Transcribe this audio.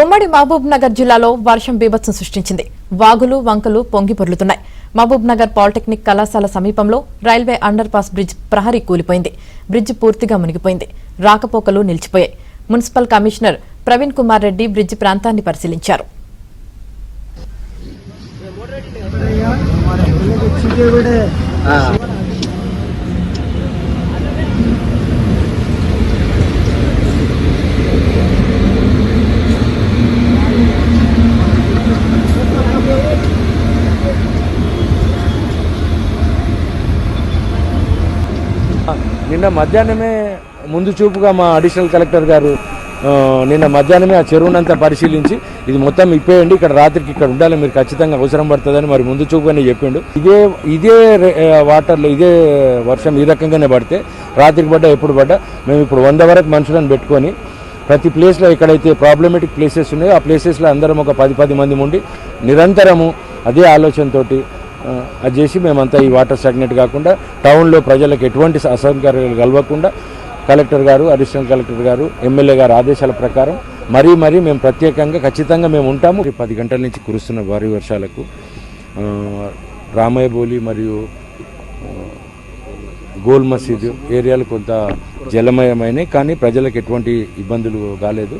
ఉమ్మడి మహబూబ్ నగర్ జిల్లాలో వర్షం బీభత్సం సృష్టించింది. వాగులు వంకలు పొంగి పొర్లుతున్నాయి. మహబూబ్ నగర్ పాలిటెక్నిక్ కళాశాల సమీపంలో రైల్వే అండర్ పాస్ బ్రిడ్జ్ ప్రహరీ కూలిపోయింది. బ్రిడ్జ్ పూర్తిగా మునిగిపోయింది. రాకపోకలు నిలిచిపోయాయి. Municipal commissioner Praveen Kumar Reddy bridge ప్రాంతాన్ని పరిశీలించారు. నిన్న మధ్యాహ్నమే ముందు చూపుగా మా అడిషనల్ కలెక్టర్ గారు నిన్న మధ్యాహ్నమే ఆ చెరువునంతా పరిశీలించి ఇది మొత్తం ఇప్పేయండి, ఇక్కడ రాత్రికి ఇక్కడ ఉండాలి, మీరు ఖచ్చితంగా అవసరం పడుతుందని మరి ముందు చూపుగానే చెప్పిండు. ఇదే వాటర్లో ఇదే వర్షం ఈ రకంగానే పడితే రాత్రికి పడ్డా ఎప్పుడు పడ్డా మేము ఇప్పుడు 100 వరకు మనుషులను పెట్టుకొని ప్రతి ప్లేస్లో ఎక్కడైతే ప్రాబ్లమేటిక్ ప్లేసెస్ ఉన్నాయో ఆ ప్లేసెస్లో అందరం ఒక 10 మంది ఉండి నిరంతరము అదే ఆలోచనతోటి అది చేసి మేమంతా ఈ వాటర్ స్టాగ్నెట్ కాకుండా టౌన్లో ప్రజలకు ఎటువంటి అసౌకర్యాలు కలగకుండా కలెక్టర్ గారు, అడిషనల్ కలెక్టర్ గారు, ఎమ్మెల్యే గారు ఆదేశాల ప్రకారం మరీ మేము ప్రత్యేకంగా ఖచ్చితంగా మేము ఉంటాము. 10 గంటల నుంచి కురుస్తున్న భారీ వర్షాలకు రామయ్యబోలి మరియు గోల్ మసీదు ఏరియాలు కొంత జలమయమైనవి, కానీ ప్రజలకు ఎటువంటి ఇబ్బందులు కాలేదు.